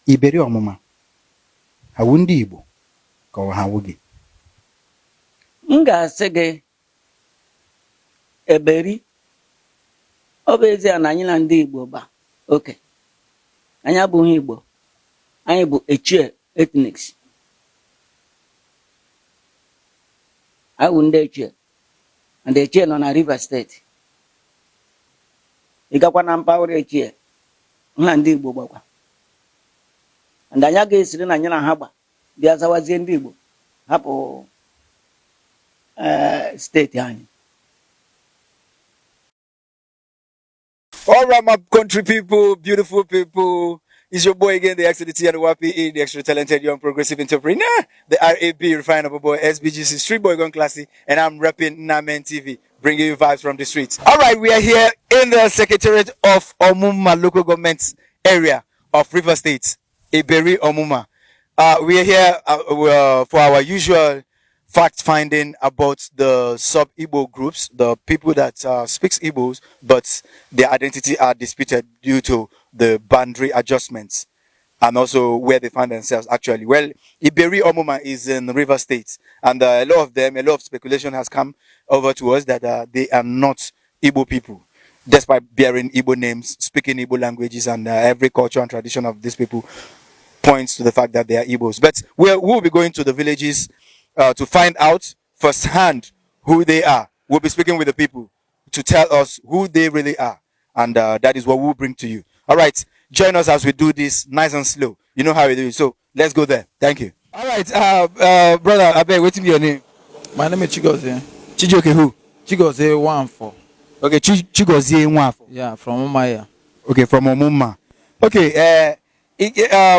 Iberi ọmụma ha wu ndị Igbo ka ọ ha wu gị? M ga-asị gị eberi ọ bụ ezie na anyị na ndị Igbo ba oke anyị abụghị Igbo, anyị bụ Echie ethnics. anyị bụ ndị Echie, and Echie nọ na Rivers steeti. Ị gakwa na mpaghara Echie na ndị Igbo gbakwa, and anyị ga-esiri na anyị na ha gba bịa zawazie ndị Igbo hapụ steeti anyị. All right, my country people, beautiful people. It's your boy again, the XDT and the YPE, the extra talented young progressive entrepreneur, the RAB refinable boy, SBGC, street boy gone classy, and I'm repping Namen TV, bringing you vibes from the streets. All right, we are here in the Secretariat of Omuma local government area of River State, Iberi Omuma. We are here for our usual fact-finding about the sub-Igbo groups, the people that speaks Igbos, but their identity are disputed due to the boundary adjustments and also where they find themselves actually. Well, Iberi Omuma is in River State, and a lot of speculation has come over to us that they are not Igbo people, despite bearing Igbo names, speaking Igbo languages, and every culture and tradition of these people points to the fact that they are Igbos. But we'll be going to the villages to find out firsthand who they are. We'll be speaking with the people to tell us who they really are. And that is what we'll bring to you. All right, join us as we do this nice and slow. You know how we do it. So let's go there. Thank you. All right, brother, Abe, what's your name? My name is Chigozie. Chijoke who? Chigozie 14. Okay, Chigozie 14. Yeah, from Umaya. Okay, from Omuma. Okay,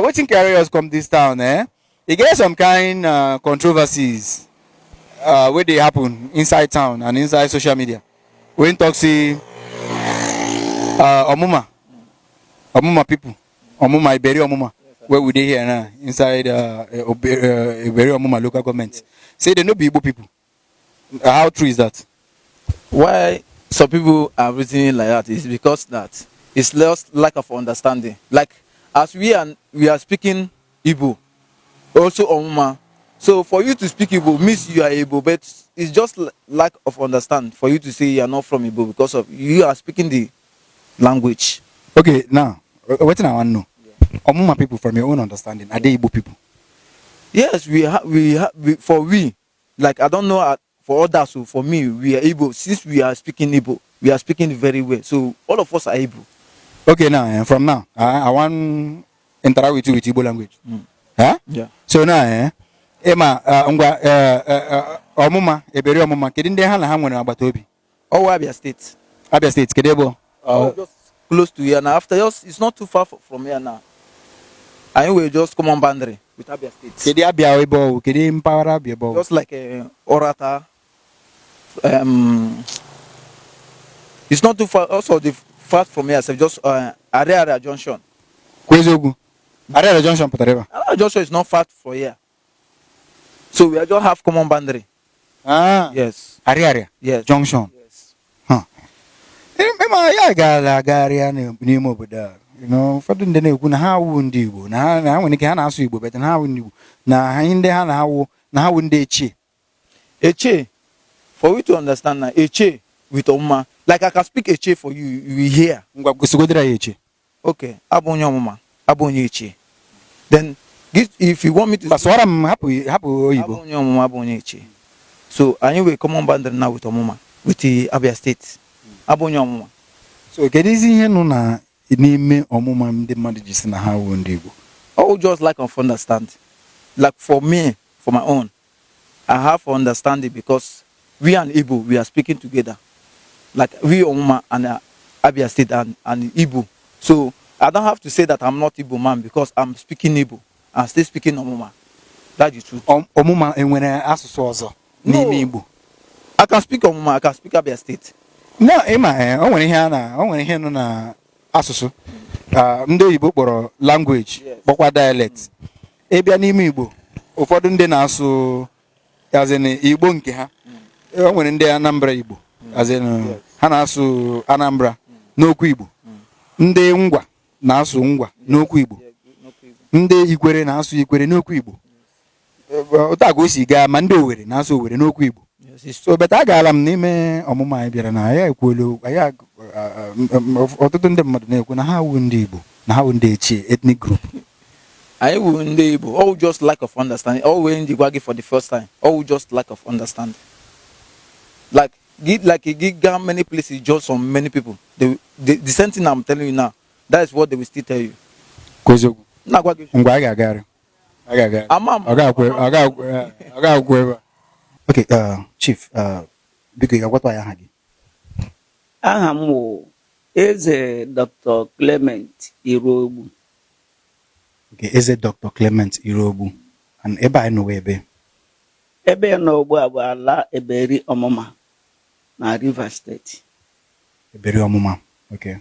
what in carriers come this town, eh? You get some kind controversies where they happen inside town and inside social media. When talk see Omuma people, Omuma Iberi Omuma, where would they here now inside Iberi Omuma local government? Say they no be Igbo people. How true is that? Why some people are reasoning like that is because that it's lost lack of understanding. Like as we are speaking Igbo, also Omuma. So for you to speak Igbo means you are Igbo, but it's just lack of understanding for you to say you are not from Igbo because of you are speaking the language. Okay, now what I want to know, Omuma people from your own understanding, are they Igbo people? Yes, we like I don't know for others. So for me, we are Igbo. Since we are speaking Igbo, we are speaking very well. So all of us are Igbo. Okay, now from now, I want to interact with you with Igbo language. Huh? Yeah. So now, Emma, Omuma, Iberi Omuma, kedinde ha na ha nwere agbata obi? Oh, Abia State. Abia State, kedebo? Just close to here now. After us, it's not too far from here now. I will just come on boundary with Abia State. Kedi Abia Webo, Kedi Mpawara Abia Webo. Just like Orata. It's not too far. Also, the far from here, so just Area Junction. Kwezogu. Area Junction, Potareva. Area Junction is not far from here. So we are just have common boundary. Ah. Yes. Area. Yes. Junction. Yes. Huh. Emma, ya gala n'ime obodo. You know, ụfọdụ ndị na-ekwu na ha awụ ndị Igbo, na ha nwere ike ha na-asụ Igbo, but na ha awụ ndị Igbo, na ha ndị ha na-awụ na ha awụ ndị Echie. Echie, for you to understand now, Echie with Omuma, like I can speak Echie for you, you will hear. Ngwa kusigodira Echie. Okay, abonye Omuma, abonye Echie. Then, if you want me to... Baswara hapu Oyibo. Abonye Omuma, abonye Echie. So, I will come on boundary now with Omuma, with the Abia State. Abonye Omuma. So, kedizi ihe nụ na n'ime Omuma ndị mmadụ ji si na ha awụ ndị Igbo? Oh, just like of understand. Like for me, for my own, I have understanding because we and Igbo, we are speaking together. Like we Omuma and Abia State and Igbo. So I don't have to say that I'm not Igbo man because I'm speaking Igbo. I'm still speaking Omuma. That is true. Omuma enwere asụsụ ọzọ n'ime Igbo. I can speak Omuma, I can speak Abia State. No, Emma, o nwere ihe nọ na asụsụ. Ndị Igbo kpọrọ language, kpọkwa dialect. Ebia n'ime Igbo, ụfọdụ ndị na-asụ as in Igbo nke ha. O nwere ndị Anambra Igbo, as in ha na-asụ Anambra n'okwu Igbo. Ndị Ngwa na-asụ Ngwa n'okwu Igbo. ndị Ikwere na-asụ Ikwere n'okwu Igbo otu a ka o si gaa ma ndị Owere na-asụ Owere n'okwu Igbo Yes, it's so beta agaala m n'ime ọmụmụ anyị bịara na ya ekwuolu ọtụtụ ndị mmadụ na-ekwu na ha wụ ndị Igbo na ha wụ ndị Echie ethnic group. I will enable all just lack of understanding. All when the wagi for the first time. All just lack of understanding. Like a gig many places just from many people. The same thing I'm telling you now. That is what they will still tell you. Kwezogwu. Na gwagi. Ngwa a ga-agagharị. A ga-agagharị. Amam. Ọ ga-akwụ ebe a. Okay, Chief, biko ị ga-agwatụ anyị aha gị? Aha m wụ Eze Dr. Clement Irogbu. Okay, Eze Dr. Clement Irogbu. And ebe anyị nọwa ebe? Ebe nọ ugbu a bụ ala Eberi Ọmụma na Rivers State. Eberi Ọmụma. Okay.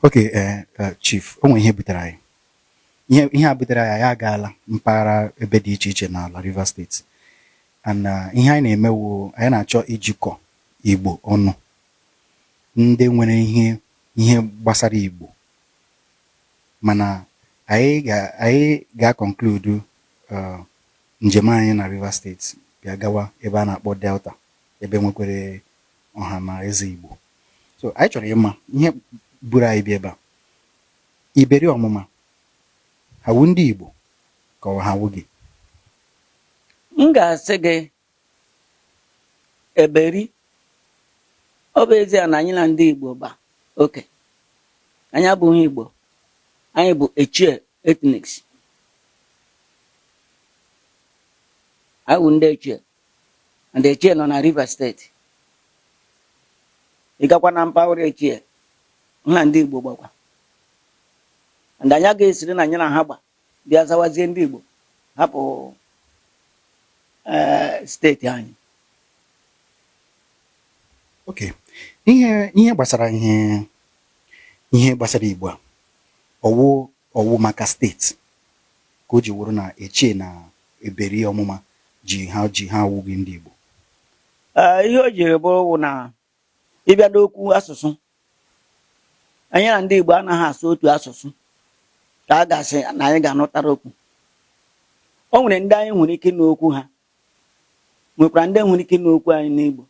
Okay, Chief, o nwere ihe butere anyị. Ihe a butere anyị agaala mpaghara ebe dị iche iche n'ala Rivers State. And ihe anyị na-emewo anyị na-achọ ijikọ Igbo ọnụ. Ndị nwere ihe gbasara Igbo. Mana anyị ga-conclude njem anyị na Rivers State bịa gawa ebe a na-akpọ Delta ebe nwekwere ọha na eze Igbo. So anyị chọrọ ịma ihe buru anyị bịa ebe a. Iberi Ọmụma ha wụ ndị Igbo ka ọ ha wụ gị? M ga-asị gị Eberi ọ bụ ezie na anyị na ndị Igbo ba oke. Anyị abụghị Igbo. Anyị bụ Echie ethnics. Anyị bụ ndị Echie. And Echie nọ na Rivers State. Ị gakwa na mpaghara Echie nha ndị Igbo gbakwa. And anyị ga-esiri na anyị na ha gba bịa zawazie ndị Igbo hapụ steeti anyị. Okay. Ihe gbasara ihe gbasara Igbo a ọwụ maka steeti ka o ji wụrụ na Echie na Eberi Ọmụma ji ha awụghị ndị Igbo. Ihe o jiri bụrụ na ịbịa n'okwu asụsụ anyị na ndị Igbo anaghị asụ otu asụsụ ka a ga-asị na anyị ga-anụtara okwu. O nwere ndị anyị nwere ike n'okwu ha nwekwara ndị nwere ike n'okwu anyị n'Igbo.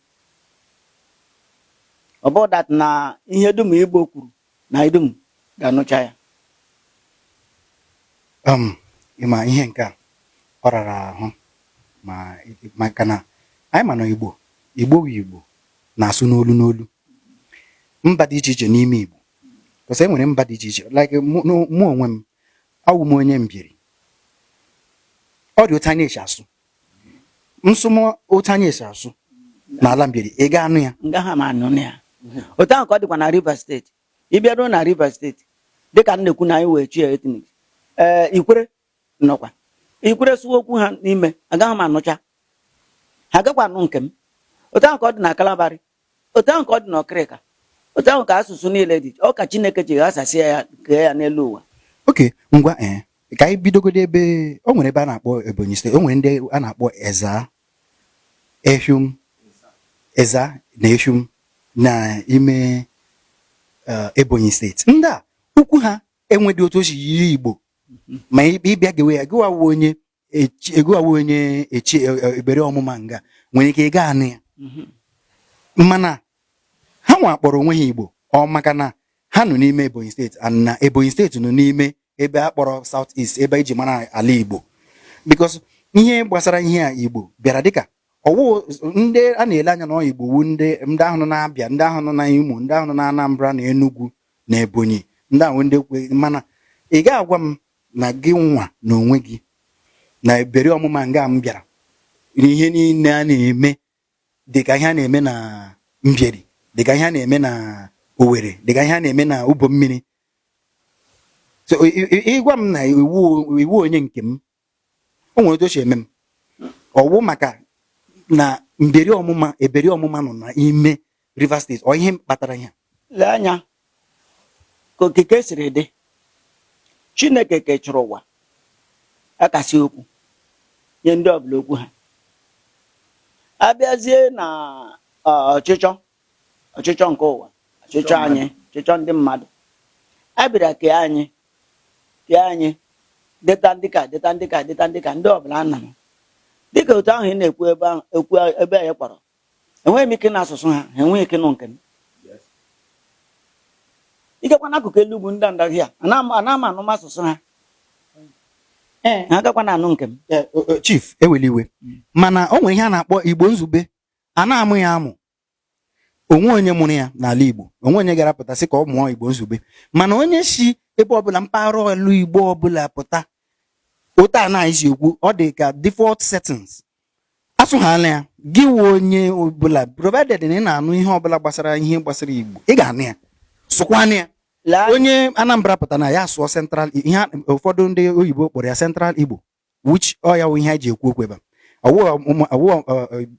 Ọ bụ dat na ihe dum Igbo kwuru na idum ga-anụcha ya. Ịma ihe nke a ọ rara ahụ maka na anyị ma na Igbo na-asụ n'olu mba dị iche iche n'ime Igbo. Because enwere mba dị iche iche like mụ onwe m awụ m onye Mbiri. Ọ dị otu anyị esi asụ nsụmọ otu anyị esi asụ n'ala Mbiri ị ga-anụ ya? Ngaha ma anụ ya. Otu ahụ ka ọ dịkwa na Rivers State. Ị bịaruo na Rivers State dịka m na-ekwu na anyị wee Echie ethnic. Ikwere nọkwa. Ikwere sụwa okwu ha n'ime agaghị m anụcha. Ha agakwa anụ nke m. Otu ahụ ka ọ dị na Kalabari. Otu ahụ ka ọ dị na Ọkịrịka. Otu ahụ ka asụsụ niile dị. Ọ ka Chineke ji ghasasịa ya kee ya n'elu ụwa. Okay, ngwa ka anyị bidogodo ebe o nwere ebe a na-akpọ Ebonyi State. O nwere ndị a na-akpọ Eza na Ehum na ime Ebonyi State. Ndị a ukwu ha enwedị otu o si yiri Igbo ma ịbịa gewe ya gụwawo onye Echie Eberi Ọmụma nga nwere ike ịga anụ ya. Mana ha nwa kpọrọ onwe ha Igbo ọ maka na ha nọ n'ime Ebonyi State na Ebonyi State nọ n'ime ebe a kpọrọ South East ebe iji mara ala Igbo. Because ihe gbasara ihe a Igbo bịara dịka ọwụ ndị a na-ele anya na Igbo wu ndị ahụ nọ na Abịa, ndị ahụ nọ na Imo, ndị ahụ nọ na Anambra na Enugu na Ebonyi, ndị ahụ ndị kwe. Mana ị ga-agwa m na gị nwa na onwe gị na Eberi Ọmụma nga m bịara ihe niile a na-eme dịka ihe a na-eme na Mbieri, dịka ihe a na-eme na Owere, dịka ihe a na-eme na Ubo Mmiri. So ịgwa m na iwu onye nke m o nwere otu o si eme m ọwụ maka na Eberi Ọmụma nọ n'ime Rivers State ọ ihe kpatara ya? Lee anya ka okike siri dị. Chineke kechọrọ ụwa akasị okwu nye ndị ọbụla okwu ha. Abịazie na ọchịchọ nke ụwa, ọchịchọ anyị, ọchịchọ ndị mmadụ, abịara kee anyị bịa anyị deta ndịka ndị ọbụla nna m dịka otu ahụ ị na-ekwu ebe anyị kpọrọ enweghị m ike na asụsụ ha enweghị ike nụ nke m ikekwa n'akụkụ elu ugwu ndị ndahị a ana m anụ m asụsụ ha ha agakwa na anụ nke m chief eweli iwe mana o nwere ihe a na-akpọ Igbo nzube a na-amụ ya amụ onwe onye mụrụ ya n'ala Igbo onwe onye gara pụta sị ka ọ mụọ Igbo nzube mana onye si ebe ọbụla mpaghara olu Igbo ọbụla pụta otu a na-esi ekwu ọ dị ka default settings asụghala ya gị wụ onye ọbụla provided na ị na-anụ ihe ọbụla gbasara Igbo ị ga-anụ ya sụkwanụ ya onye Anambra pụta na ya sụọ central ihe ụfọdụ ndị oyibo kpọrọ ya central Igbo which ọ ya wụ ihe eji ekwu okwu ebe awụ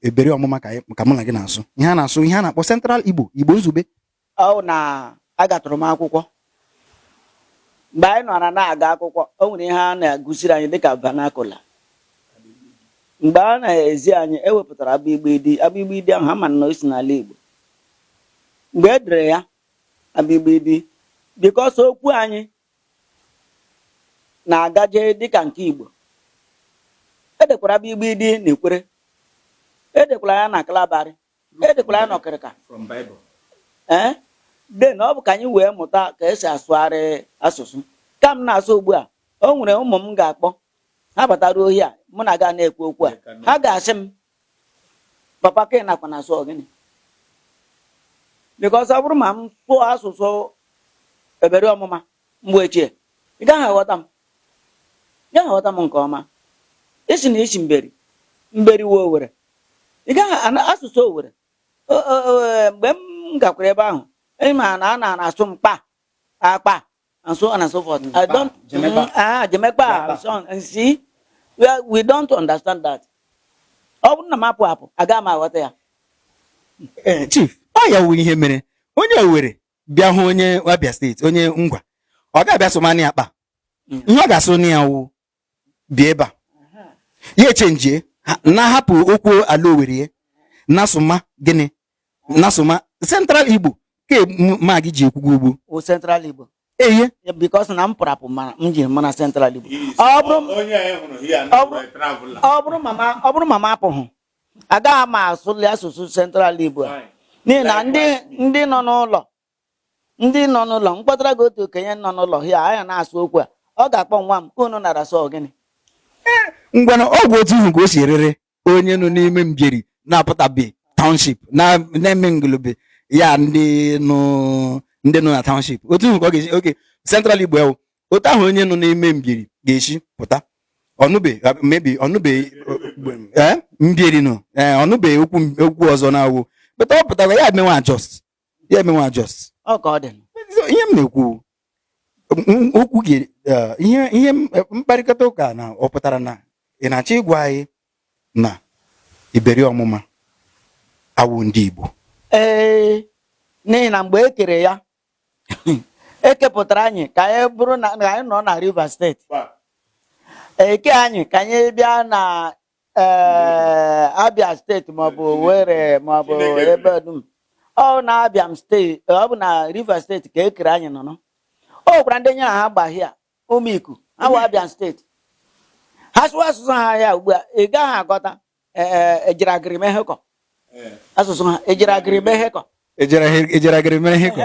ebere ọmụma ka mụ na gị na-asụ ihe a na-asụ ihe a na-akpọ central Igbo nzube ọ na agatụrụ m akwụkwọ mgbe anyị nọra na-aga akwụkwọ o nwere ihe a na-agụsiri anyị dịka vernacular mgbe a na-ezi anyị ewepụtara abịgbịdị ahụ ha ma na o si n'ala Igbo mgbe e dere ya abịgbịdị bikos okwu anyị na-agaje dịka nke Igbo edekwara abịgbịdị na Ikwere edekwara ya na Kalabari edekwara ya na Ọkịrịka de na ọ bụ ka anyị wee mụta ka esi asụgharị asụsụ ka m na-asụ ugbu a o nwere ụmụ m ga-akpọ ha batara ohi a mụ na ga na-ekwu okwu a ha ga-asị m papa ka ị nakwa na asụ gịnị bikos ọ bụrụ ma m sụọ asụsụ ebere ọmụma mgbe ochie ị gaghị aghọta m nke ọma isi na isi mberi wuo Owere ị gaghị asụsụ Owere mgbe m gakwara ebe ahụ ma na a na-asụ mkpa akpa and so on and so forth. I don't Jemekpa and see we don't understand that. Ọ bụrụ na m apụ aga m aghọta ya. Chief ọ ya wụ ihe mere onye Owere bịa hụ onye Abia steeti onye Ngwa ọ ga-abịa sụmani akpa ihe ọ ga-asụ na ya wụ bịa ebe a ya echenjie na-ahapụ okwu ala Owere na-asụma gịnị na-asụma central Igbo ma gị ji ekwugwu ugbo o central Igbo eye because na m pụrụ apụ m ji mana central Igbo ọ bụrụ mama apụghị agaghị m asụli asụsụ central Igbo n'ihi na ndị nọ n'ụlọ mkpọtara gị otu okenye nọ n'ụlọ hia anya na-asụ okwu a ọ ga-akpọ nwa m ka unu nara sọ gịnị ngwana ọ bụ otu ihu ka o si rere onye nọ n'ime Mbieri na-apụtabe township na-eme ngolobe ya ndị nọ na township otu ihu ka ọ ga-esi oke central Igbo ya otu ahụ onye nọ n'ime Mbieri ga-esi pụta ọnụbe Mbieri nọ ọnụbe okwu ọzọ na-awụ beta ọ pụtara ya emenwe adjust ọ ka ọ dị ihe m na-ekwu okwu gị ihe mkparịkọta ụka na ọ pụtara na ị na-achọ ịgwa anyị na iberi ọmụma awụ ndị Igbo n'ihi na mgbe e kere ya ekepụtara anyị ka anyị bụrụ na anyị nọ na Rivers steeti eke anyị ka anyị bịa na Abia steeti maọbụ Owerri maọbụ ebe dum ọ na Abia steeti ọ bụ na Rivers steeti ka e kere anyị nọ o gwara ndị nyere ha gbahịa ụmụiku awụ Abia steeti ha sụwa asụsụ ha ya ugbu a ị gaghị agọta ejiragịrị mehekọ asụsụ ha ejiragịrị mehekọ ejiragịrị mehekọ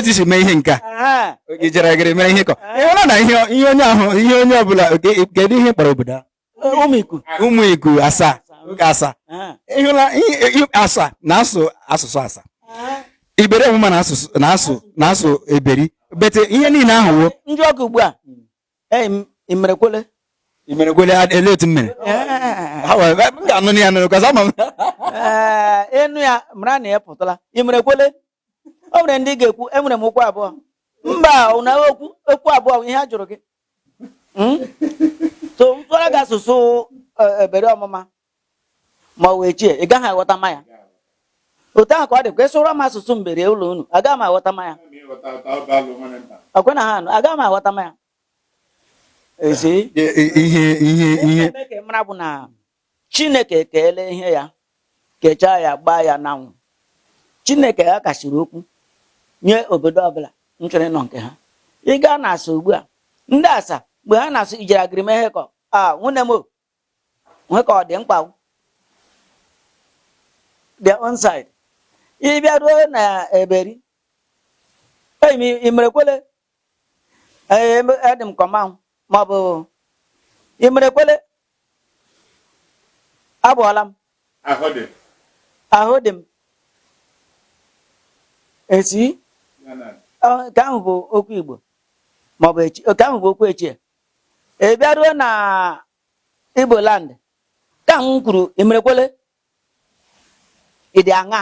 esi mee ihe nka ejiragịrị mere ihe kọ ịhụla na ihe onye ọbụla kedu ihe kpọrọ obodo ụmụ iku asaa ịhụla asaa na-asụ asụsụ asaa iberi ọmụma na-asụ eberi bete ihe niile ahụ ndị ọkụ ugbu a imerekwele ele otu mmere m ga-anụ ya nụrụ kaza ma enu ya mara na ya pụtara imerekwele o nwere ndị ga-ekwu enwere m okwu abụọ mba na okwu abụọ ihe a jụrụ gị so mtụara gị asụsụ ebere ọmụma ma ọ wee chie ị gaghị aghọta ma ya otu ahụ ka ọ dị ka ịsụrụ m asụsụ mbere ụlọ unu agaghị m aghọta ma ya ọkwena ha anụ agaghị m aghọta ma ya ihe mara bụ na Chineke keele ihe ya kechaa ya gbaa ya n'anwụ Chineke ya kachiri okwu nye obodo ọbụla m chọrọ ịnọ nke ha. Ị gaa na asa ugbu a, ndị asa mgbe ha na-asụ ijere agịrịma ihe ka nwunye m nwe ka ọ dị mkpa their own side. Ị bịa ruo na eberi ị mere kwele edị m kọma maọbụ ị mere kwele abụọla m ahụ dị m esi nke ahụ bụ okwu Igbo maọbụ nke ahụ bụ okwu echie. Ị bịa ruo na Igbo land ka m kwuru ị mere kwele ịdị aṅa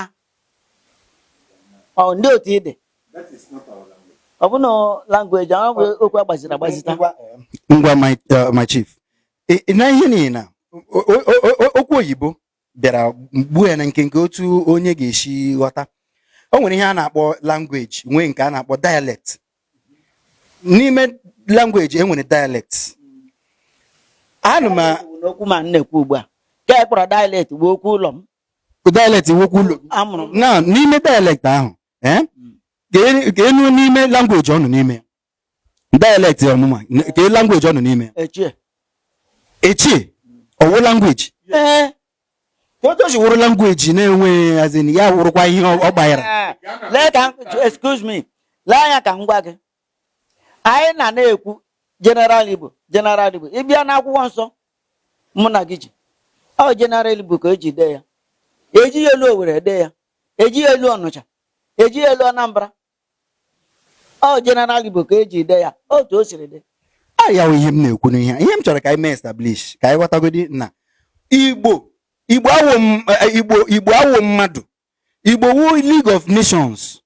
ndị otu ịdị ọ bụ na language ahụ bụ okwu agbaziri agbazita. Ngwa my chief na ihe niile na okwu oyibo bịara gbuo ya na nke otu onye ga-esi ghọta. O nwere ihe a na-akpọ language nwee nke a na-akpọ dialect. N'ime language enwere dialect. Okwu ma na-ekwu ugbu a ka e kpọrọ dialect bụ okwu ụlọ m. Dialect okwu ụlọ amụrụ m na n'ime dialect ahụ ka enu n'ime language ọ nọ n'ime dialect ọmụma ka language ọ nọ n'ime echie ọwụ language otu si wụrụ language na-enwe azin ya wụrụkwa ihe ọ gbanyere. Excuse me, lee anya ka m gwa gị, anyị na-ekwu general Igbo. Ị bịa n'akwụkwọ nsọ mụ na gị ji ọ general Igbo ka eji dee ya. Ejighị elu Owerri dee ya, ejighị elu Ọnụcha, ejighị elu Anambra. Ọ general Igbo ka eji dee ya otu o siri dị. Ya ihe m na-ekwu n'ihe m chọrọ ka anyị mee establish ka anyị ghọtagodi na Igbo awụ mmadụ. Igbo wu League of Nations.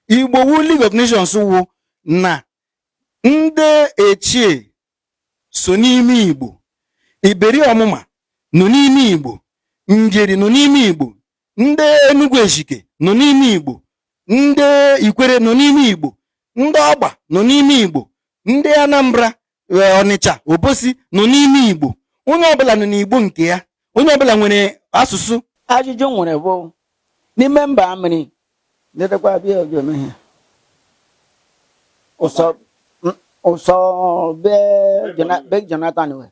Igbo wu League of Nations wụ na ndị echie so n'ime Igbo, Iberi ọmụma nọ n'ime Igbo, Njeri nọ n'ime Igbo, ndị Enugu Ezike nọ n'ime Igbo, ndị Ikwere nọ n'ime Igbo, ndị Ọgba nọ n'ime Igbo, ndị Anambra, Ọnịcha, Obosi nọ n'ime Igbo. Onye ọbụla nọ n'Igbo nke ya. Onye ọbụla nwere asụsụ. Ajụjụ nwere bụ n'ime mba mmiri letakwa bịa obiome ihe ụsọ be Jonathan we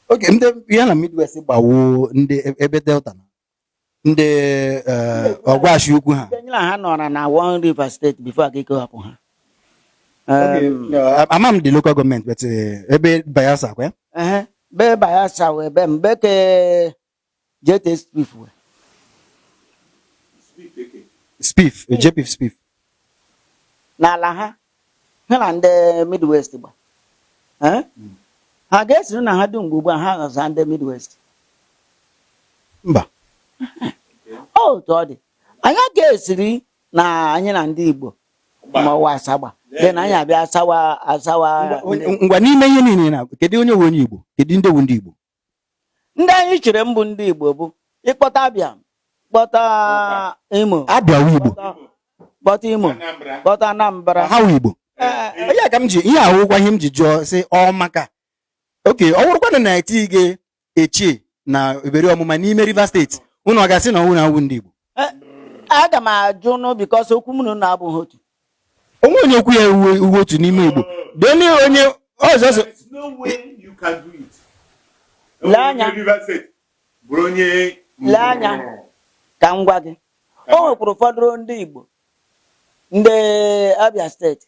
oge ndị ya na Midwest gbawo ndị ebe Delta na ndị ọgwashi ukwu ha nyere ha nọra na One River State before aka ikewapụ ha. Amam the local government but ebe Bayelsa kwa be Bayelsa we be mbe ke JT Spiff we Spiff JP Spiff n'ala ha na ndị Midwest gba ha ga-esiri na ha dum ugbu a ha gaza ndị Midwest mba otu ọ dị anyị ga-esiri na anyị na ndị Igbo ma wa asagba dị na anyị abịa asawa ngwa n'ime ihe niile na kedu onye nwe onye Igbo kedu ndị wu ndị Igbo ndị anyị chere mbụ ndị Igbo bụ ịkpọta Abịa kpọta Imo Abịa wu Igbo kpọta Imo kpọta Anambra ha wu Igbo. Ya ka m ji ihe ahụkwa ihe m ji jụọ sị ọ maka oke ọ wụrụkwa na eti gị echie na Iberi ọmụma n'ime Rivers State unu ọ ga-asị na ọnwụ na awụ ndị Igbo. Aga m ajụ nụ bikos okwu m na abụghị otu. Onwe onye okwu ya uwe otu n'ime Igbo deni onye ọzọ so lee anya ka m gwa gị o nwekwara ụfọdụ ndị Igbo ndị Abia steeti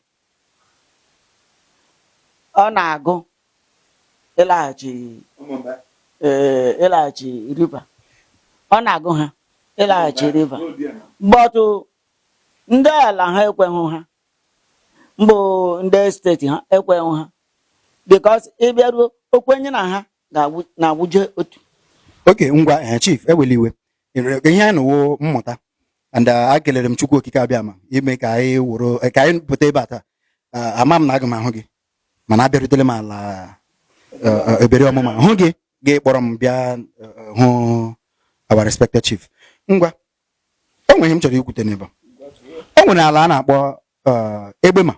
ọ na-agụ ịlaghachi river ọ na-agụ ha ịlaghachi river but ndị ala ha ekweghị ha mbụ ndị steeti ha ekweghị ha because ịbịaruo okwenye na ha na-agwụje otu. oke ngwa chief eweli iwe ihe a nụwo mmụta and akelere m Chukwu Okike Abịama ime ka anyị wụrụ ka anyị pụta ebe a taa ama m na aga m ahụ gị mana abịarutele m ala Iberi ọmụma hụ gị kpọrọ m bịa hụ our respected chief. Ngwa enweghị m chọrọ ikwute n'ebe o nwere ala a na-akpọ Egbema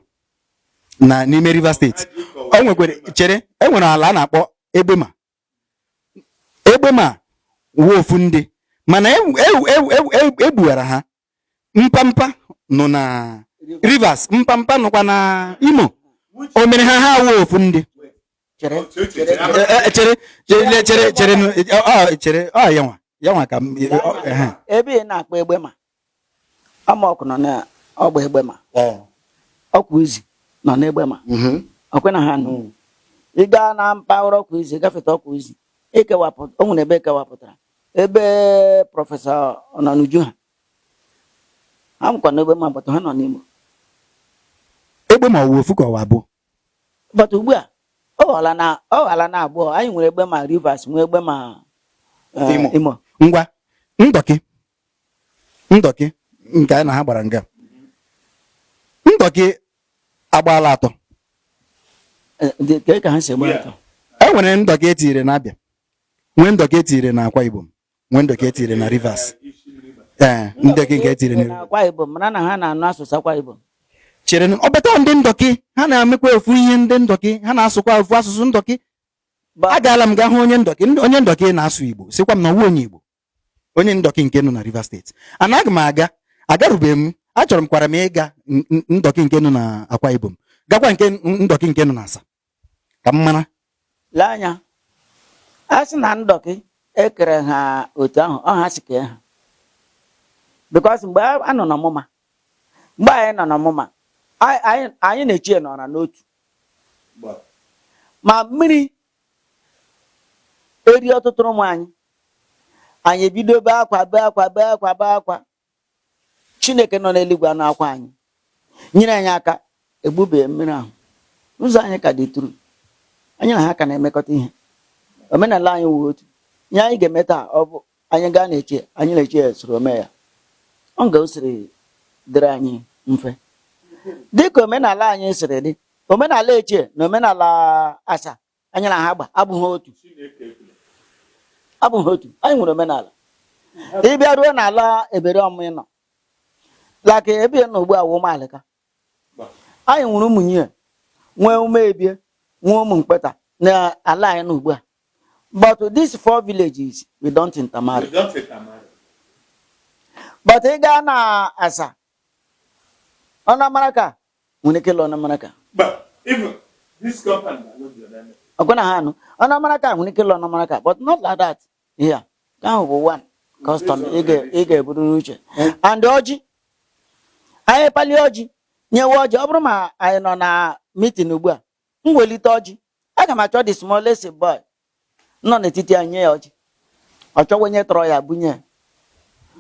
na n'ime Rivers State. O nwekwere chere enwere ala a na-akpọ Egbema wofu ndị mana egbuwara ha mpampa nọ na Rivers, mpampa nọkwa na Imo. O mere ha awụ ofu ndị. Chere yanwa ka ebe na-akpọ egbe ma ama ọkụ nọ na ọgba egbe ma ọkụ izi nọ n'egbe ma ọkwe na ha nọ ị gaa na mpaghara ọkụ izi gafeta ọkụ izi ekewapụta o nwere ebe ekewapụtara ebe prọfesọ Ọnanuju ha mkwa n'egbe ma bụtụ ha nọ n'Imo egbe ma ọwụ ofu ka ọwa abụọ bụtụ ugbu a ọ ghọla na abụọ anyị nwere egbe ma Rivers nwee egbe ma Imo. Ngwa ndọkị nke anyị na ha gbara nga ndọkị agbaala atọ ka ha si egbe atọ e nwere ndọkị etiri na Abịa nwee ndọkị etiri na Akwa Ibom nwee ndọkị etiri na Rivers ndọkị nke etiri na Akwa Ibom mana na ha na-anụ asụsụ Akwa Ibom chere ọbata ndị ndọkị ha na-amekwa ofu ihe ndị ndọkị ha na-asụkwa ofu asụsụ ndọkị agaala m gaa hụ onye ndọkị na-asụ Igbo sịkwa m na ọwụ onye Igbo onye ndọkị nke nọ na Rivers steeti anaghị m agarubeghị m achọrọ m kwara m ịga ndọkị nke nọ na Akwa Ibom gakwa nke ndọkị nke nọ na Asa ka m mara lee anya a sị na ndọkị ekere ha otu ahụ ọ ha si kee ha because mgbe a nọ n'ọmụma mgbe anyị nọ n'ọmụma anyị na-echi nọra n'otu ma mmiri eri ọtụtụ ụmụ anyị ebido bee akwa Chineke nọ n'eluigwe anụ akwa anyị nyere anyị aka egbube mmiri ahụ ụzọ anyị ka dị tru anyị na ha ka na-emekọta ihe omenala anyị wụ otu ihe anyị ga-eme taa ọ bụ anyị gaa anyị na-eche soro ome ya ọ ga-osiri dịrị anyị mfe dịka omenala anyị siri dị omenala Echie na omenala Asa anyị na ha gba abụghị otu anyị nwere omenala ịbịa ruo n'ala ebere ọmụ nọ laka ebe nọ ugbu a wụ ụmụalịka anyị nwere ụmụnye nwee ume ebie nwee ụmụ mkpeta na ala anyị nọ ugbu a but these 4 villages we don't intermarry but ị gaa na Asa Ọnamaraka nwere ike lọ Ọnamaraka ọgwana ha anụ Ọnamaraka nwere ike lọ Ọnamaraka but not like that here ka ahụ bụ one custom ị ga-eburu uche and ọjị anyị pali ọjị nyewe ọjị ọ bụrụ ma anyị nọ na meeting ugbu a m welite ọjị aga m achọ the smallest boy nọ n'etiti anyị nye ya ọjị ọ chọwa onye tọrọ ya bunye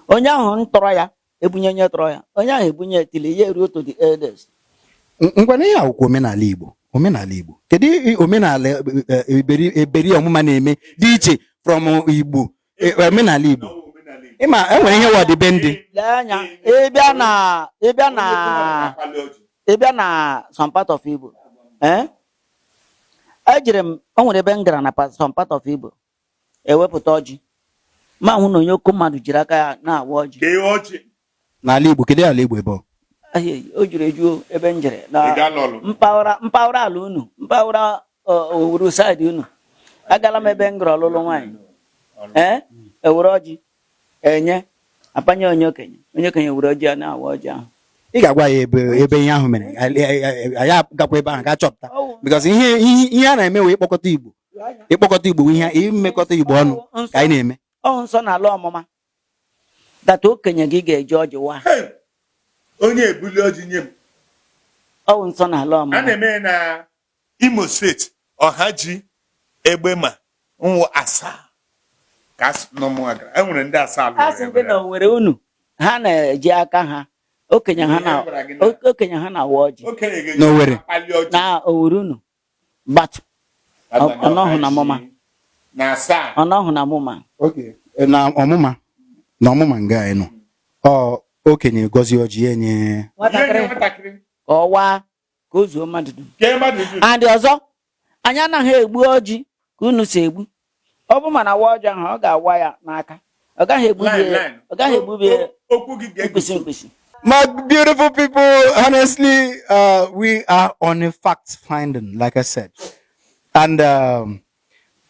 onye ahụ m tọrọ ya ebunye onye tọrọ ya onye ahụ ebunye tili ya eruo to the elders ngwa na ihe akwụkwọ omenala Igbo kedu omenala eberi ọmụma na-eme dị iche from Igbo omenala Igbo ịma enwere ihe wọdịbe ndị lee anya ịbịa na some part of Igbo ejere m o nwere ebe m gara na some part of Igbo ewepụta ọjị ma hụ na onye oku mmadụ jiri aka ya na-awa ọjị n'ala Igbo kedu ala Igbo ebe o juru eju ebe m jere na mpaghara ala unu mpaghara owuru saịdị unu agala m ebe m gara ọlụlụ nwaanyị ewere ọjị enye apanye onye okenye were ọjị a na-awa ọjị ahụ ị ga-agwa ya ebe ihe ahụ mere anyị agakwa ebe ahụ ga chọpụta because ihe a na-eme wee ịkpọkọta Igbo ihe imekọta Igbo ọnụ ka anyị na-eme ọ nsọ na ala ọmụma data okenye gị ga-eji ọjị wa onye ebuli ọjị nye m ọ nsọ na ala ọmụma a na-eme na Imo steeti Ọhaji Egbema nwụ Asa ka nọmụagara enwere ndị Asa asị ndị na Owerri unu ha na-eji aka ha okenye ha na-awa ọjị n'Owerri na Owerri unu but ọnọhụ na ọmụma ọnọhụ na ọmụma na ọmụma nga anyị nọ ọ okenye gozie ọjị enye nwatakịrị ka ọwa ka o zuo mmadụ dum and ọzọ anyị anaghị egbu ọjị ka unu si egbu ọ bụ mana awa ọjị ahụ ọ ga-awa ya n'aka ọ gaghị egbubi mkpịsị My beautiful people, honestly, we are on a fact finding, like I said, and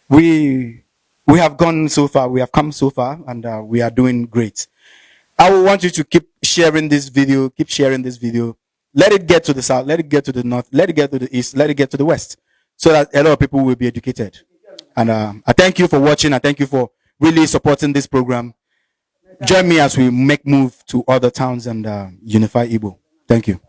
we have gone so far, we have come so far, and we are doing great. I will want you to keep sharing this video, Let it get to the south, let it get to the north, let it get to the east, let it get to the west, so that a lot of people will be educated. And I thank you for watching. I thank you for really supporting this program. Join me as we make move to other towns and unify Igbo. Thank you.